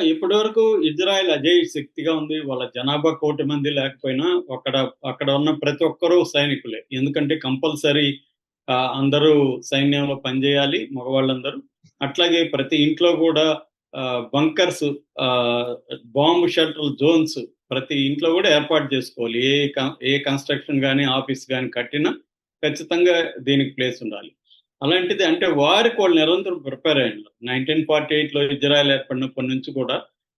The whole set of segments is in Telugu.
ఇప్పటి వరకు ఇజ్రాయెల్ అజేయ శక్తిగా ఉంది. వాళ్ళ జనాభా 1,00,00,000 మంది లేకపోయినా అక్కడ అక్కడ ఉన్న ప్రతి ఒక్కరు సైనికులే. ఎందుకంటే కంపల్సరీ అందరూ సైన్యంలో పనిచేయాలి మగవాళ్ళందరూ. అట్లాగే ప్రతి ఇంట్లో కూడా బంకర్స్, ఆహ్, బాంబ్ షెల్టర్ జోన్స్ ప్రతి ఇంట్లో కూడా ఏర్పాటు చేసుకోవాలి. ఏ కన్‌స్ట్రక్షన్ గాని, ఆఫీస్ గాని కట్టినా ఖచ్చితంగా దీనికి ప్లేస్ ఉండాలి. అలాంటిది అంటే వారికి వాళ్ళు నిరంతరం ప్రిపేర్ అయ్యుండారు. 1948లో ఇజ్రాయెల్ ఏర్పడినప్పటి నుంచి కూడా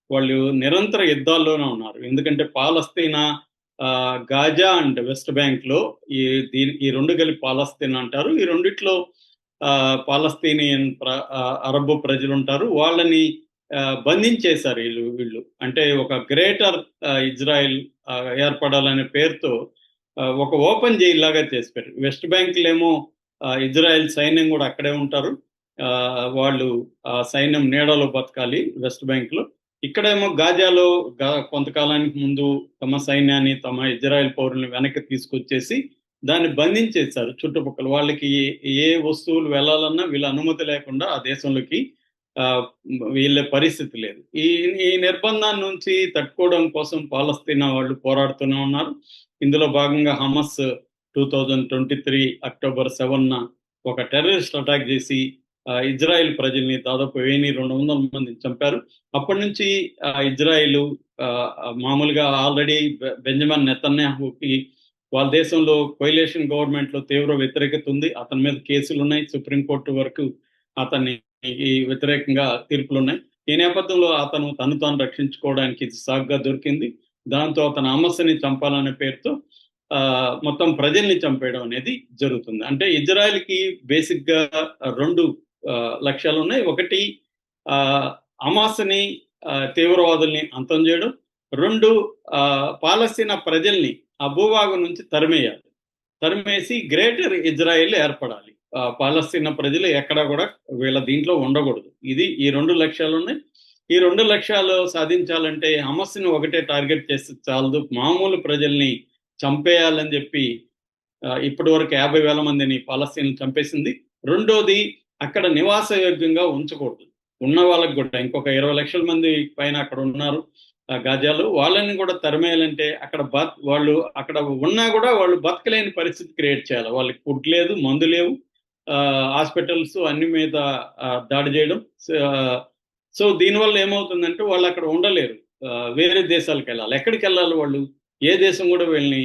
వాళ్ళు నిరంతర యుద్ధాల్లోనే ఉన్నారు. ఎందుకంటే పాలస్తీనా, గాజా అండ్ వెస్ట్ బ్యాంక్‌లో ఈ ఈ 2 కలిపి పాలస్తీనా అంటారు. ఈ రెండిట్లో పాలస్తీనియన్ అరబ్ ప్రజలుంటారు. వాళ్ళని బంధించేశారు వీళ్ళు. అంటే ఒక గ్రేటర్ ఇజ్రాయెల్ ఏర్పడాలనే పేరుతో ఒక ఓపెన్ జైల్‌లాగా చేసి పెట్టారు. వెస్ట్ బ్యాంక్‌లేమో ఇజ్రాయెల్ సైన్యం కూడా అక్కడే ఉంటారు. వాళ్ళు సైన్యం నీడలో బతకాలి వెస్ట్ బ్యాంక్‌లో. ఇక్కడేమో గాజాలో కొంతకాలానికి ముందు తమ సైన్యాన్ని, తమ ఇజ్రాయెల్ పౌరుల్ని వెనక్కి తీసుకొచ్చేసి దాన్ని బంధించేశారు చుట్టుపక్కల. వాళ్ళకి ఏ వస్తువులు వెళ్ళాలన్నా వీళ్ళ అనుమతి లేకుండా ఆ దేశంలోకి వెళ్ళే పరిస్థితి లేదు. ఈ ఈ నిర్బంధాన్ని నుంచి తట్టుకోవడం కోసం పాలస్తీనా వాళ్ళు పోరాడుతూనే ఉన్నారు. ఇందులో భాగంగా హమస్ 2023 అక్టోబర్ 7న ఒక టెర్రరిస్ట్ అటాక్ చేసి ఇజ్రాయెల్ ప్రజల్ని దాదాపు 1,200 మందిని చంపారు. అప్పటి నుంచి ఇజ్రాయెల్ మామూలుగా ఆల్రెడీ బెంజమిన్ నెతన్యాహుకి వాళ్ళ దేశంలో కొయిలేషన్ గవర్నమెంట్‌లో తీవ్ర వ్యతిరేకత ఉంది. అతని మీద కేసులున్నాయి. సుప్రీంకోర్టు వరకు అతన్ని వ్యతిరేకంగా తీర్పులున్నాయి. ఈ నేపథ్యంలో అతను తను తాను రక్షించుకోవడానికి ఇది సాకుగా దొరికింది. దాంతో అతను హమస్‌ని చంపాలనే పేరుతో మొత్తం ప్రజల్ని చంపేయడం అనేది జరుగుతుంది. అంటే ఇజ్రాయెల్‌కి బేసిక్‌గా 2 లక్ష్యాలున్నాయి. ఒకటి హమాస్‌ని, తీవ్రవాదుల్ని అంతం చేయడం. 2 పాలస్తీనా ప్రజల్ని ఆ భూభాగం నుంచి తరిమేయాలి. తరిమేసి గ్రేటర్ ఇజ్రాయెల్ ఏర్పడాలి. పాలస్తీనా ప్రజలు ఎక్కడా కూడా వీళ్ళ దీంట్లో ఉండకూడదు. ఈ 2 లక్ష్యాలున్నాయి. ఈ 2 లక్ష్యాలు సాధించాలంటే హమస్‌ని ఒకటే టార్గెట్ చేస్తే చాలదు. మామూలు ప్రజల్ని చంపేయాలని చెప్పి ఇప్పటివరకు 50,000 మందిని పాలస్తీనాను చంపేసింది. రెండోది అక్కడ నివాసయోగ్యంగా ఉంచకూడదు. ఉన్న వాళ్ళకి కూడా ఇంకొక 20 లక్షల మంది పైన అక్కడ ఉన్నారు గాజాలో. వాళ్ళని కూడా తరిమేయాలంటే అక్కడ వాళ్ళు అక్కడ ఉన్నా కూడా వాళ్ళు బతకలేని పరిస్థితి క్రియేట్ చేయాలి. వాళ్ళకి ఫుడ్ లేదు, మందు లేవు. హాస్పిటల్స్ అన్ని మీద దాడి చేయడం. సో దీనివల్ల ఏమవుతుందంటే వాళ్ళు అక్కడ ఉండలేరు. వేరే దేశాలకెళ్ళాలి. ఎక్కడికెళ్ళాలి వాళ్ళు? ఏ దేశం కూడా వీళ్ళని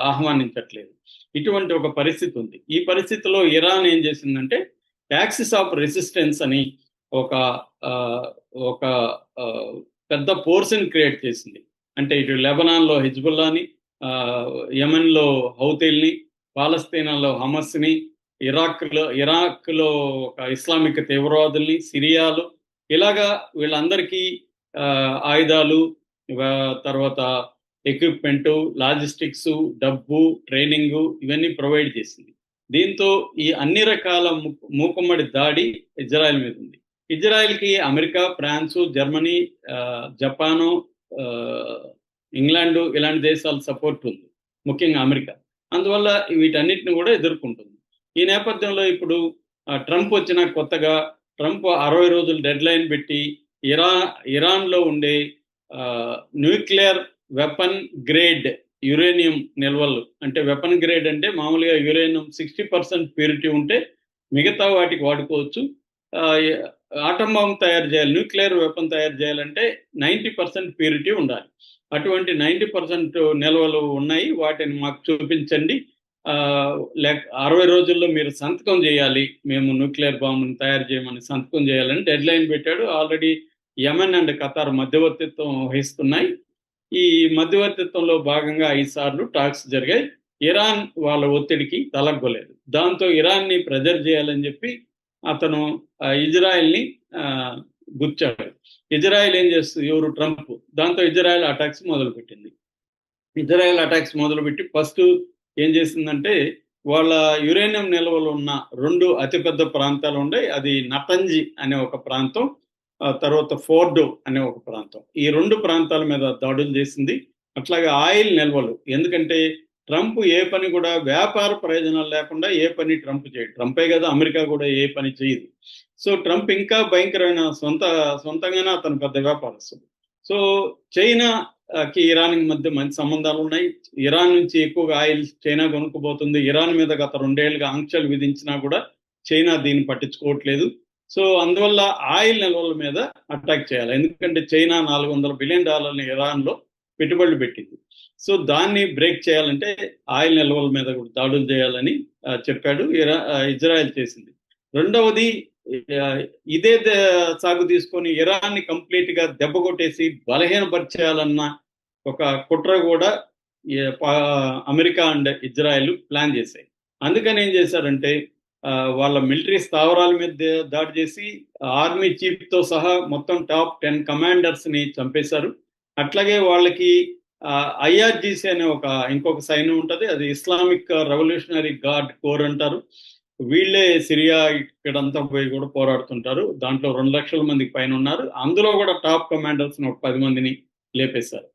ఆహ్వానించట్లేదు. ఇటువంటి ఒక పరిస్థితి ఉంది. ఈ పరిస్థితిలో ఇరాన్ ఏం చేసిందంటే యాక్సిస్ ఆఫ్ రెసిస్టెన్స్ అని ఒక ఒక పెద్ద ఫోర్స్‌ని క్రియేట్ చేసింది. అంటే ఇటు లెబనాన్‌లో హిజ్బుల్లాని, యెమెన్‌లో హౌతీల్ని, పాలస్తీనాలో హమస్‌ని, ఇరాక్‌లో ఒక ఇస్లామిక్ తీవ్రవాదుల్ని, సిరియాలో ఇలాగా వీళ్ళందరికీ ఆయుధాలు, తర్వాత ఎక్విప్‌మెంటు, లాజిస్టిక్సు, డబ్బు, ట్రైనింగు ఇవన్నీ ప్రొవైడ్ చేసింది. దీంతో ఈ అన్ని రకాల మూకుమ్మడి దాడి ఇజ్రాయెల్ మీద ఉంది. ఇజ్రాయెల్‌కి America, France, Germany, Japan, England ఇలాంటి దేశాల సపోర్ట్ ఉంది. ముఖ్యంగా అమెరికా. అందువల్ల వీటన్నిటిని కూడా ఎదుర్కొంటుంది. ఈ నేపథ్యంలో ఇప్పుడు ట్రంప్ వచ్చిన కొత్తగా ట్రంప్ 60 రోజులు డెడ్‌లైన్ పెట్టి ఇరాన్‌లో ఉండే న్యూక్లియర్ వెపన్ గ్రేడ్ యురేనియం నిల్వలు, అంటే వెపన్ గ్రేడ్ అంటే మామూలుగా యురేనియం 60% ప్యూరిటీ ఉంటే మిగతా వాటికి వాడుకోవచ్చు. ఆటం బాంబ్ తయారు చేయాలి, న్యూక్లియర్ వెపన్ తయారు చేయాలంటే 90% ప్యూరిటీ ఉండాలి. అటువంటి 90% నిల్వలు ఉన్నాయి. వాటిని మాకు చూపించండి. 60 రోజుల్లో మీరు సంతకం చేయాలి. మేము న్యూక్లియర్ బాంబుని తయారు చేయమని సంతకం చేయాలని డెడ్‌లైన్ పెట్టాడు. ఆల్రెడీ యెమెన్ అండ్ ఖతార్ మధ్యవర్తిత్వం వహిస్తున్నాయి. ఈ మధ్యవర్తిత్వంలో భాగంగా 5 సార్లు టాక్స్ జరిగాయి. ఇరాన్ వాళ్ళ ఒత్తిడికి తలగ్గలేదు. దాంతో ఇరాన్‌ని ప్రెజర్ చేయాలని చెప్పి అతను ఇజ్రాయెల్‌ని గుచ్చాడు. ఇజ్రాయెల్ ఏం చేస్తుంది? ట్రంప్. దాంతో ఇజ్రాయెల్ అటాక్స్ మొదలుపెట్టింది. ఇజ్రాయెల్ అటాక్స్ మొదలుపెట్టి ఫస్ట్ ఏం చేసిందంటే వాళ్ళ యురేనియం నిల్వలు ఉన్న 2 అతిపెద్ద ప్రాంతాలు ఉన్నాయి. అది నతంజి అనే ఒక ప్రాంతం, తర్వాత ఫోర్డో అనే ఒక ప్రాంతం. ఈ 2 ప్రాంతాల మీద దాడులు చేసింది. అట్లాగే ఆయిల్ నిల్వలు, ఎందుకంటే ట్రంప్ ఏ పని కూడా వ్యాపార ప్రయోజనాలు లేకుండా ఏ పని ట్రంప్ చేయడు. ట్రంపే కదా, అమెరికా కూడా ఏ పని చేయదు. సో ట్రంప్ ఇంకా భయంకరమైన సొంతంగానే అతను పెద్ద వ్యాపారస్తుడు. సో చైనా కి ఇరాన్ మధ్య మంచి సంబంధాలు ఉన్నాయి. ఇరాన్ నుంచి ఎక్కువగా ఆయిల్ చైనా కొనుక్కుపోతుంది. ఇరాన్ మీద గత 2 ఏళ్లుగా ఆంక్షలు విధించినా కూడా చైనా దీన్ని పట్టించుకోవట్లేదు. సో అందువల్ల ఆయిల్ నిల్వల మీద అటాక్ చేయాలి. ఎందుకంటే చైనా $400 బిలియన్ ఇరాన్ లో పెట్టుబడులు పెట్టింది. సో దాన్ని బ్రేక్ చేయాలంటే ఆయిల్ నిల్వల మీద కూడా దాడులు చేయాలని చెప్పాడు. ఇజ్రాయెల్ చేసింది. రెండవది, ఆ, ఇదే సాగు తీసుకొని ఇరాన్ని కంప్లీట్ గా దెబ్బ కొట్టేసి బలహీనపరిచేయాలన్న ఒక కుట్ర కూడా అమెరికా అండ్ ఇజ్రాయెల్ ప్లాన్ చేశాయి. అందుకని ఏం చేశారంటే వాళ్ళ మిలిటరీ స్థావరాల మీద దాడి చేసి ఆర్మీ చీఫ్ తో సహా మొత్తం టాప్ 10 కమాండర్స్ ని చంపేశారు. అట్లాగే వాళ్ళకి ఐఆర్జీసీ అనే ఇంకొక సైన్యం ఉంటుంది. అది ఇస్లామిక్ రెవల్యూషనరీ గార్డ్ కోర్ అంటారు. వీళ్ళే సిరియా ఇక్కడంతా పోయి కూడా పోరాడుతుంటారు. దాంట్లో 2 లక్షల మందికి పైన ఉన్నారు. అందులో కూడా టాప్ కమాండర్స్ ఒక 10 మందిని లేపేశారు.